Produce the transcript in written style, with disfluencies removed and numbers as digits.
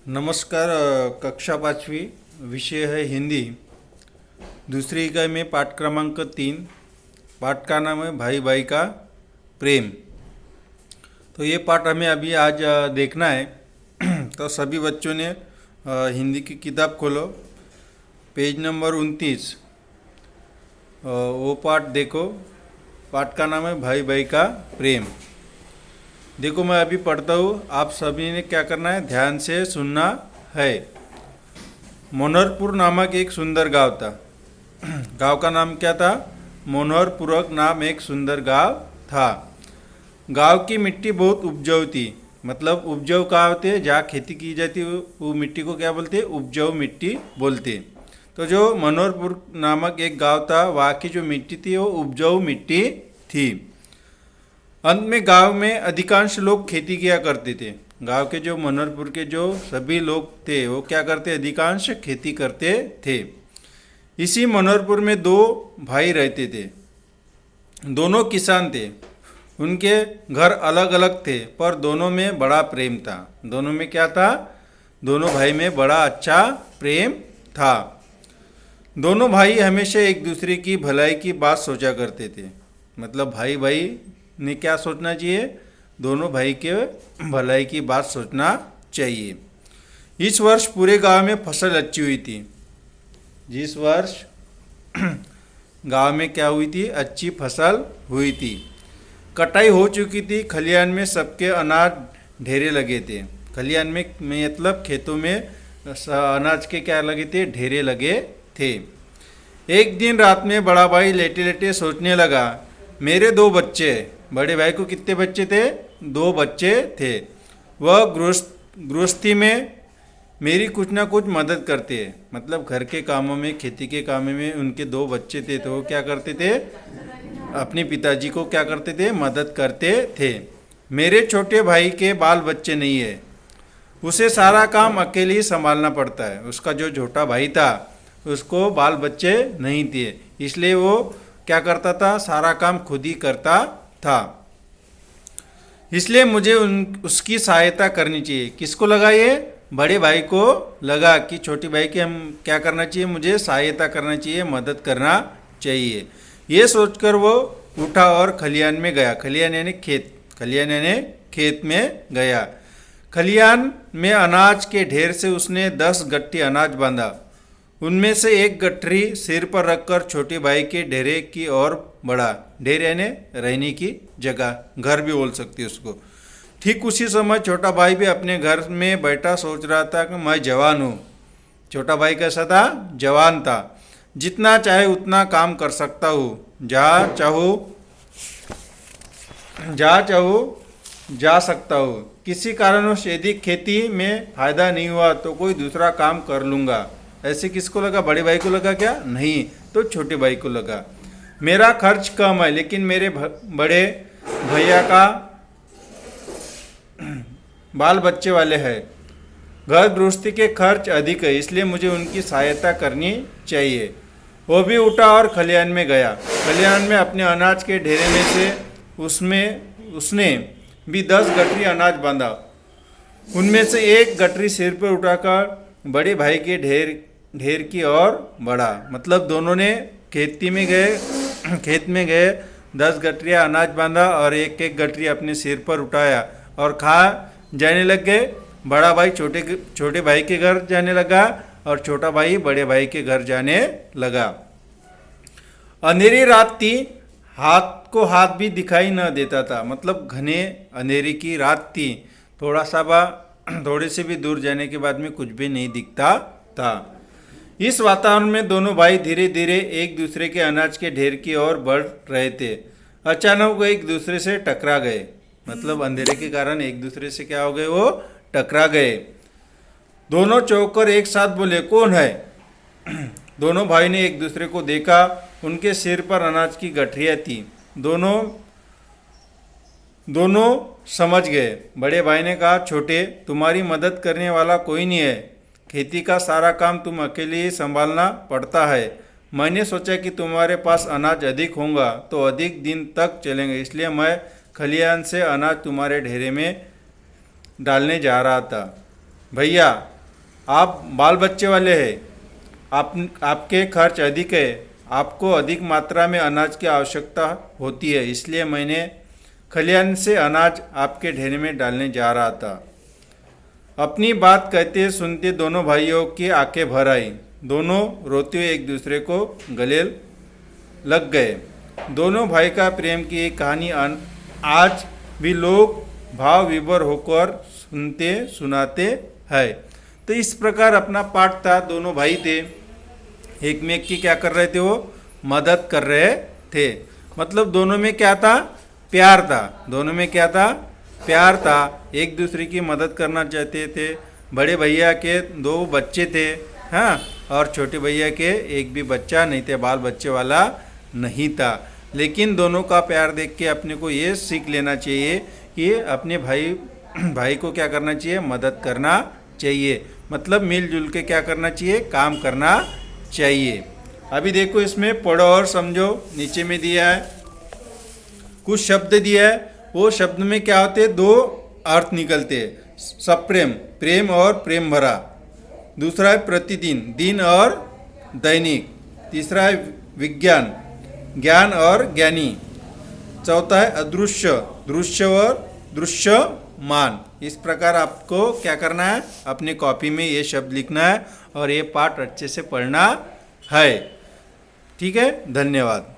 नमस्कार। कक्षा 5वीं, विषय है हिंदी। दूसरी इकाई में पाठ क्रमांक 3। पाठ का नाम है भाई भाई का प्रेम। तो ये पाठ हमें अभी आज देखना है। तो सभी बच्चों ने हिंदी की किताब खोलो, पेज नंबर 29। वो पाठ देखो। पाठ का नाम है भाई भाई का प्रेम। देखो, मैं अभी पढ़ता हूँ, आप सभी ने क्या करना है, ध्यान से सुनना है। मनोहरपुर नामक एक सुंदर गांव था। गांव का नाम क्या था? मनोहरपुर नाम एक सुंदर गांव था। गांव की मिट्टी बहुत उपजाऊ थी। मतलब उपजाऊ कहाँ होते, जहाँ खेती की जाती वो मिट्टी को क्या बोलते? उपजाऊ मिट्टी बोलते। तो जो मनोहरपुर नामक एक गांव था, वहाँ की जो मिट्टी थी वो उपजाऊ मिट्टी थी। अंत में गांव में अधिकांश लोग खेती किया करते थे। गांव के जो मनोहरपुर के जो सभी लोग थे वो क्या करते? अधिकांश खेती करते थे। इसी मनोहरपुर में दो भाई रहते थे। दोनों किसान थे। उनके घर अलग अलग थे, पर दोनों में बड़ा प्रेम था। दोनों में क्या था? दोनों भाई में बड़ा अच्छा प्रेम था। दोनों भाई हमेशा एक दूसरे की भलाई की बात सोचा करते थे। मतलब भाई भाई ने क्या सोचना चाहिए? दोनों भाई के भलाई की बात सोचना चाहिए। इस वर्ष पूरे गांव में फसल अच्छी हुई थी। जिस वर्ष गांव में क्या हुई थी? अच्छी फसल हुई थी। कटाई हो चुकी थी। खलिहान में सबके अनाज ढेरे लगे थे। खलिहान में मतलब खेतों में अनाज के क्या लगे थे? ढेरे लगे थे। एक दिन रात में बड़ा भाई लेटे लेटे सोचने लगा, मेरे दो बच्चे। बड़े भाई को कितने बच्चे थे? दो बच्चे थे। वह गृहस्थी में मेरी कुछ ना कुछ मदद करते हैं। मतलब घर के कामों में, खेती के कामों में उनके दो बच्चे थे, तो वो क्या करते थे? अपने पिताजी को क्या करते थे? मदद करते थे। मेरे छोटे भाई के बाल बच्चे नहीं है। उसे सारा काम अकेले ही संभालना पड़ता है। उसका जो छोटा भाई था उसको बाल बच्चे नहीं थे, इसलिए वो क्या करता था? सारा काम खुद ही करता था। इसलिए मुझे उसकी सहायता करनी चाहिए। किसको लगा ये? बड़े भाई को लगा कि छोटे भाई की हम क्या करना चाहिए? मुझे सहायता करना चाहिए, मदद करना चाहिए। ये सोचकर वो उठा और खलिहान में गया। खलिहान यानी खेत। खलिहान यानी खेत में गया। खलिहान में अनाज के ढेर से उसने 10 गट्ठी अनाज बांधा। उनमें से एक गठरी सिर पर रखकर छोटे भाई के ढेरे की ओर बढ़ा। ढेरे यानी रहने की जगह, घर भी बोल सकते हैं उसको। ठीक उसी समय छोटा भाई भी अपने घर में बैठा सोच रहा था कि मैं जवान हूँ। छोटा भाई कैसा था? जवान था। जितना चाहे उतना काम कर सकता हूँ। जहाँ चाहूँ जा सकता हूँ। किसी कारणवश यदि खेती में फायदा नहीं हुआ तो कोई दूसरा काम कर लूँगा। ऐसे किसको लगा? बड़े भाई को लगा क्या? नहीं, तो छोटे भाई को लगा। मेरा खर्च कम है, लेकिन मेरे बड़े भैया का बाल बच्चे वाले हैं। घर गृहस्थी के खर्च अधिक है, इसलिए मुझे उनकी सहायता करनी चाहिए। वो भी उठा और खलिहान में गया। खलिहान में अपने अनाज के ढेरे में से उसने भी 10 गठरी अनाज बांधा। उनमें से एक गठरी सिर पर उठाकर बड़े भाई के ढेर की ओर बढ़ा। मतलब दोनों ने खेत में गए 10 गठरियाँ अनाज बांधा और एक एक गठरी अपने सिर पर उठाया और खा जाने लग गए। बड़ा भाई छोटे भाई के घर जाने लगा और छोटा भाई बड़े भाई के घर जाने लगा। अंधेरी रात थी। हाथ भी दिखाई न देता था। मतलब घने अंधेरी की रात थी। थोड़े से भी दूर जाने के बाद में कुछ भी नहीं दिखता था। इस वातावरण में दोनों भाई धीरे धीरे एक दूसरे के अनाज के ढेर की ओर बढ़ रहे थे। अचानक वो एक दूसरे से टकरा गए। मतलब अंधेरे के कारण एक दूसरे से क्या हो गए? वो टकरा गए। दोनों चौंक कर एक साथ बोले, कौन है? दोनों भाई ने एक दूसरे को देखा। उनके सिर पर अनाज की गठरियाँ थी। दोनों समझ गए। बड़े भाई ने कहा, छोटे, तुम्हारी मदद करने वाला कोई नहीं है। खेती का सारा काम तुम अकेले ही संभालना पड़ता है। मैंने सोचा कि तुम्हारे पास अनाज अधिक होगा तो अधिक दिन तक चलेंगे, इसलिए मैं खलिहान से अनाज तुम्हारे ढेरे में डालने जा रहा था। भैया, आप बाल बच्चे वाले हैं, आपके खर्च अधिक है, आपको अधिक मात्रा में अनाज की आवश्यकता होती है, इसलिए मैंने खलिहान से अनाज आपके ढेर में डालने जा रहा था। अपनी बात कहते सुनते दोनों भाइयों की आंखें भर आई। दोनों रोते हुए एक दूसरे को गले लग गए। दोनों भाई का प्रेम की एक कहानी आज भी लोग भाव विभोर होकर सुनते सुनाते हैं। तो इस प्रकार अपना पाठ था। दोनों भाई थे, एक में एक की क्या कर रहे थे, वो मदद कर रहे थे। मतलब दोनों में क्या था, प्यार था। दोनों में क्या था, प्यार था, एक दूसरे की मदद करना चाहते थे। बड़े भैया के 2 बच्चे थे, हाँ, और छोटे भैया के एक भी बच्चा नहीं थे, बाल बच्चे वाला नहीं था। लेकिन दोनों का प्यार देख के अपने को ये सीख लेना चाहिए कि अपने भाई को क्या करना चाहिए, मदद करना चाहिए। मतलब मिलजुल के क्या करना चाहिए, काम करना चाहिए। अभी देखो इसमें पढ़ो और समझो। नीचे में दिया है कुछ शब्द दिया है, वो शब्द में क्या होते हैं, 2 अर्थ निकलते हैं। सप्रेम, प्रेम और प्रेम भरा। दूसरा है प्रतिदिन, दिन और दैनिक। तीसरा है विज्ञान, ज्ञान और ज्ञानी। चौथा है अदृश्य, दृश्य और दृश्यमान। इस प्रकार आपको क्या करना है, अपनी कॉपी में ये शब्द लिखना है और ये पाठ अच्छे से पढ़ना है। ठीक है, धन्यवाद।